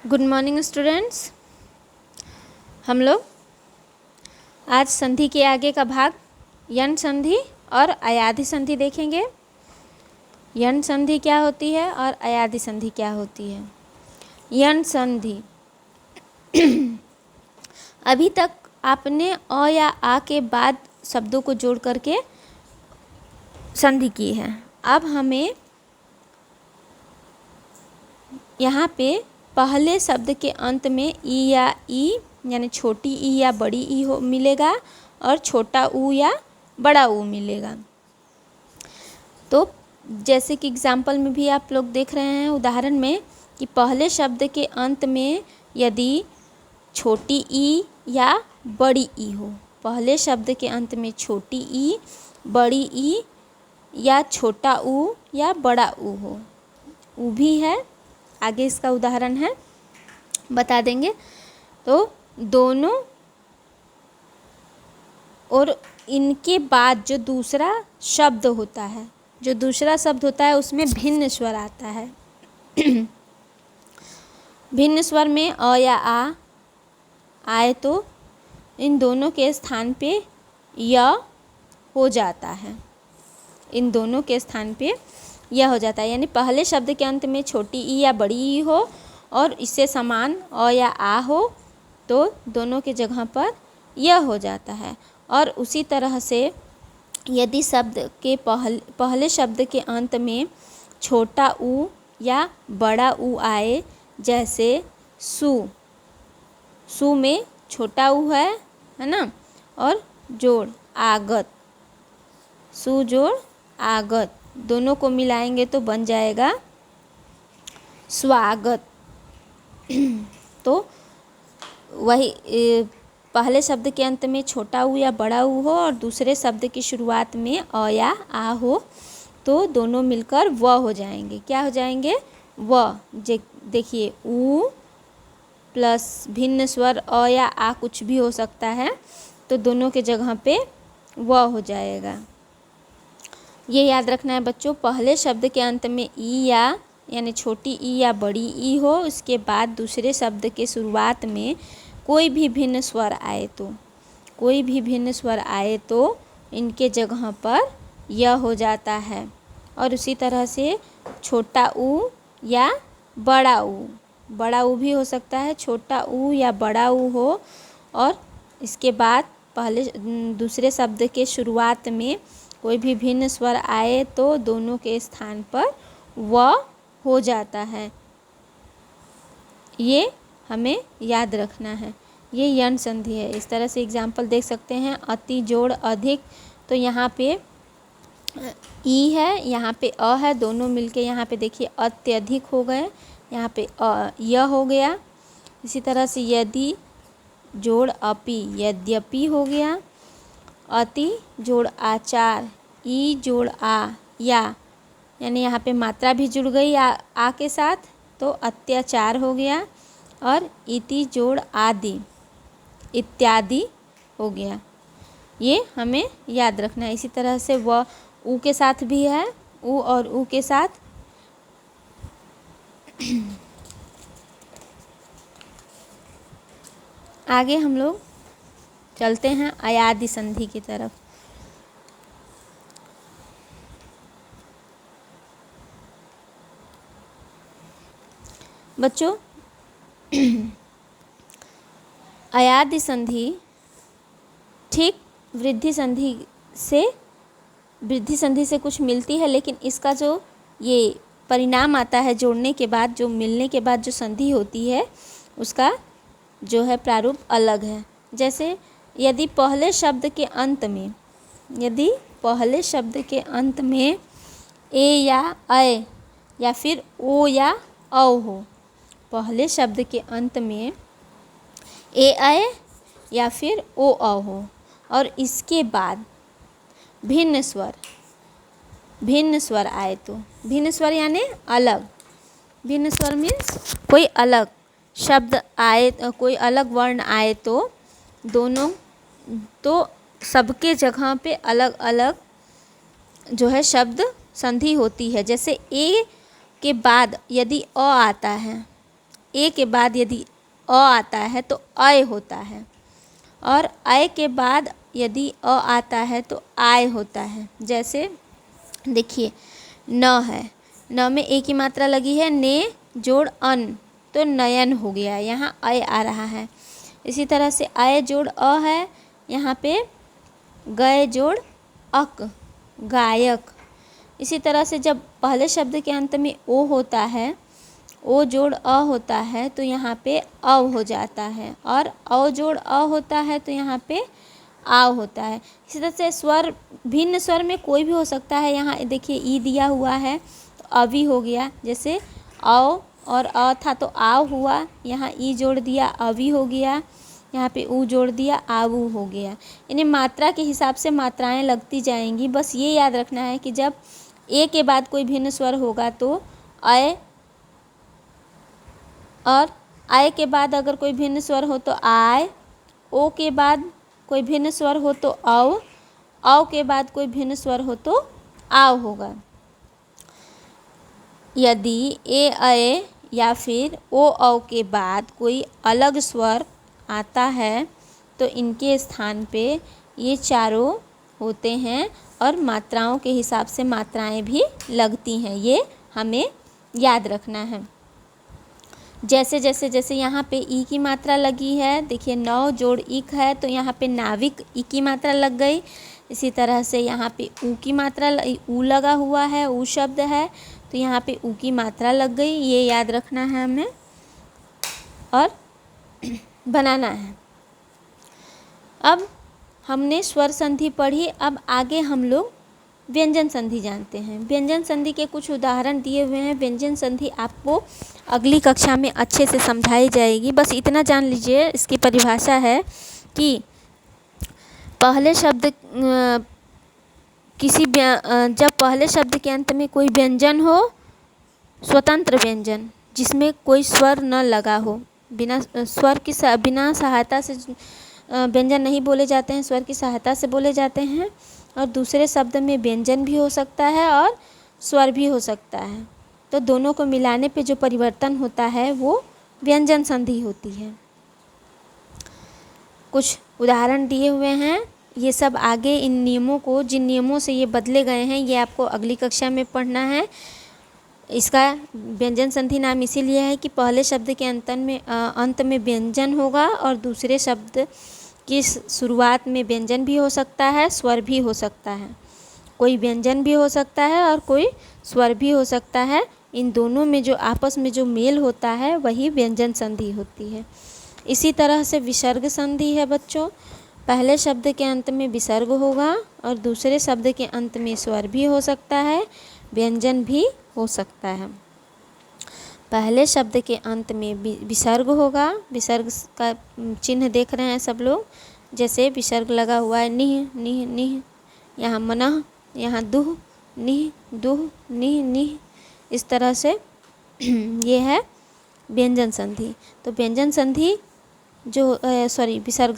Good morning students. हम लोग आज संधि के आगे का भाग यण संधि और अयाधि संधि देखेंगे। यण संधि क्या होती है और अयाधि संधि क्या होती है। यण संधि अभी तक आपने अ या आ के बाद शब्दों को जोड़ करके संधि की है। अब हमें यहाँ पे पहले शब्द के अंत में ई या ई यानी छोटी ई या बड़ी ई हो मिलेगा और छोटा ऊ या बड़ा ऊ मिलेगा। तो जैसे कि एग्जाम्पल में भी आप लोग देख रहे हैं उदाहरण में कि पहले शब्द के अंत में यदि छोटी ई या बड़ी ई हो, पहले शब्द के अंत में छोटी ई, बड़ी ई या छोटा ऊ या बड़ा ऊ हो, ऊ भी है। आगे इसका उदाहरण है, बता देंगे। तो दोनों और इनके बाद जो दूसरा शब्द होता है उसमें भिन्न स्वर आता है। भिन्न स्वर में अ या आ आए तो इन दोनों के स्थान पे य हो जाता है। इन दोनों के स्थान पे यह हो जाता है, यानी पहले शब्द के अंत में छोटी ई या बड़ी ई हो और इससे समान अ या आ हो तो दोनों के जगह पर यह हो जाता है। और उसी तरह से यदि शब्द के पहले शब्द के अंत में छोटा ऊ या बड़ा ऊ आए, जैसे सु में छोटा ऊ है ना, और जोड़ आगत, सु जोड़ आगत दोनों को मिलाएंगे तो बन जाएगा स्वागत। तो वही पहले शब्द के अंत में छोटा ऊ या बड़ा ऊ हो और दूसरे शब्द की शुरुआत में अ या आ हो तो दोनों मिलकर व हो जाएंगे। क्या हो जाएंगे? व। देखिए ऊ प्लस भिन्न स्वर अ या आ कुछ भी हो सकता है तो दोनों के जगह पे व हो जाएगा। ये याद रखना है बच्चों, पहले शब्द के अंत में ई या यानी छोटी ई या बड़ी ई हो, उसके बाद दूसरे शब्द के शुरुआत में कोई भी भिन्न स्वर आए तो इनके जगह पर यह हो जाता है। और उसी तरह से छोटा ऊ या बड़ा ऊ भी हो सकता है, छोटा ऊ या बड़ा ऊ हो और इसके बाद पहले दूसरे शब्द के शुरुआत में कोई भी भिन्न स्वर आए तो दोनों के स्थान पर व हो जाता है। ये हमें याद रखना है। ये यण संधि है। इस तरह से एग्जाम्पल देख सकते हैं, अति जोड़ अधिक, तो यहाँ पे ई है, यहाँ पे अ है, दोनों मिलके यहाँ पे देखिए अत्यधिक हो गए, यहाँ पे य हो गया। इसी तरह से यदि जोड़ अपि, यद्यपि हो गया। अति जोड़ आचार, ई जोड़ आ या, यानी यहाँ पे मात्रा भी जुड़ गई आ के साथ तो अत्याचार हो गया। और इति जोड़ आदि, इत्यादि हो गया। ये हमें याद रखना है। इसी तरह से व ऊ के साथ भी है, ऊ और ऊ के साथ आगे हम लोग चलते हैं अयाधि संधि की तरफ। बच्चों अयाधि संधि ठीक वृद्धि संधि से कुछ मिलती है, लेकिन इसका जो ये परिणाम आता है जोड़ने के बाद, जो मिलने के बाद जो संधि होती है उसका जो है प्रारूप अलग है। जैसे यदि पहले शब्द के अंत में ए या अय या फिर ओ या औ हो, पहले शब्द के अंत में ए अय या फिर ओ औ हो और इसके बाद भिन्न स्वर आए तो, भिन्न स्वर यानी अलग, भिन्न स्वर मीन्स कोई अलग शब्द आए, कोई अलग वर्ण आए तो दोनों, तो सबके जगह पे अलग अलग जो है शब्द संधि होती है। जैसे ए के बाद यदि अ आता है ए के बाद यदि अ आता है तो अय होता है, और अय के बाद यदि अ आता है तो आय होता है। जैसे देखिए न है, न में ए की मात्रा लगी है, ने जोड़ अन तो नयन हो गया, यहाँ अय आ रहा है। इसी तरह से अय जोड़ अ है, यहाँ पे गय जोड़ अक गायक। इसी तरह से जब पहले शब्द के अंत में ओ होता है, ओ जोड़ अ होता है तो यहाँ पे अव हो जाता है, और अव जोड़ अ होता है तो यहाँ पे आव होता है। इसी तरह से स्वर, भिन्न स्वर में कोई भी हो सकता है। यहाँ देखिए ई दिया हुआ है तो अभी हो गया, जैसे अव और अ था तो आव हुआ, यहाँ ई जोड़ दिया अभी हो गया, यहाँ पे ऊ जोड़ दिया आवू हो गया। इन्हें मात्रा के हिसाब से मात्राएं लगती जाएंगी। बस ये याद रखना है कि जब ए के बाद कोई भिन्न स्वर होगा तो अय, और आय के बाद अगर कोई भिन्न स्वर हो तो आय, ओ के बाद कोई भिन्न स्वर हो तो अव के बाद कोई भिन्न स्वर हो तो आव होगा। यदि ए अय या फिर ओ औ के बाद कोई अलग स्वर आता है तो इनके स्थान पे ये चारों होते हैं, और मात्राओं के हिसाब से मात्राएं भी लगती हैं, ये हमें याद रखना है। जैसे यहाँ पे ई की मात्रा लगी है, देखिए नौ जोड़ इक है तो यहाँ पे नाविक ई की मात्रा लग गई। इसी तरह से यहाँ पे ऊ की मात्रा ऊ लगा हुआ है, ऊ शब्द है तो यहाँ पे ऊ की मात्रा लग गई, ये याद रखना है हमें और बनाना है। अब हमने स्वर संधि पढ़ी, अब आगे हम लोग व्यंजन संधि जानते हैं। व्यंजन संधि के कुछ उदाहरण दिए हुए हैं। व्यंजन संधि आपको अगली कक्षा में अच्छे से समझाई जाएगी। बस इतना जान लीजिए, इसकी परिभाषा है कि पहले शब्द जब पहले शब्द के अंत में कोई व्यंजन हो, स्वतंत्र व्यंजन जिसमें कोई स्वर न लगा हो, बिना स्वर की बिना सहायता से व्यंजन नहीं बोले जाते हैं, स्वर की सहायता से बोले जाते हैं। और दूसरे शब्द में व्यंजन भी हो सकता है और स्वर भी हो सकता है, तो दोनों को मिलाने पे जो परिवर्तन होता है वो व्यंजन संधि होती है। कुछ उदाहरण दिए हुए हैं, ये सब आगे इन नियमों को, जिन नियमों से ये बदले गए हैं, ये आपको अगली कक्षा में पढ़ना है। इसका व्यंजन संधि नाम इसीलिए है कि पहले शब्द के अंत में व्यंजन होगा और दूसरे शब्द की शुरुआत में व्यंजन भी हो सकता है, स्वर भी हो सकता है। कोई व्यंजन भी हो सकता है और कोई स्वर भी हो सकता है। इन दोनों में जो आपस में जो मेल होता है वही व्यंजन संधि होती है। इसी तरह से विसर्ग संधि है बच्चों। पहले शब्द के अंत में विसर्ग होगा और दूसरे शब्द के अंत में स्वर भी हो सकता है, व्यंजन भी हो सकता है। पहले शब्द के अंत में विसर्ग होगा, विसर्ग का चिन्ह देख रहे हैं सब लोग, जैसे विसर्ग लगा हुआ है निह निह निह, यहाँ मनः, यहाँ दुह निह दुह निह निह, इस तरह से ये है व्यंजन संधि। तो व्यंजन संधि विसर्ग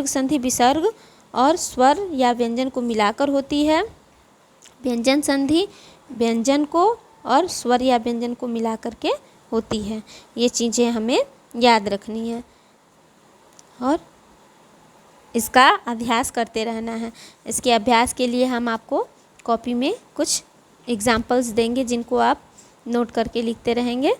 संधि विसर्ग और स्वर या व्यंजन को मिलाकर होती है। व्यंजन संधि व्यंजन को और स्वर या व्यंजन को मिला करके होती है। ये चीज़ें हमें याद रखनी है और इसका अभ्यास करते रहना है। इसके अभ्यास के लिए हम आपको कॉपी में कुछ एग्जाम्पल्स देंगे जिनको आप नोट करके लिखते रहेंगे।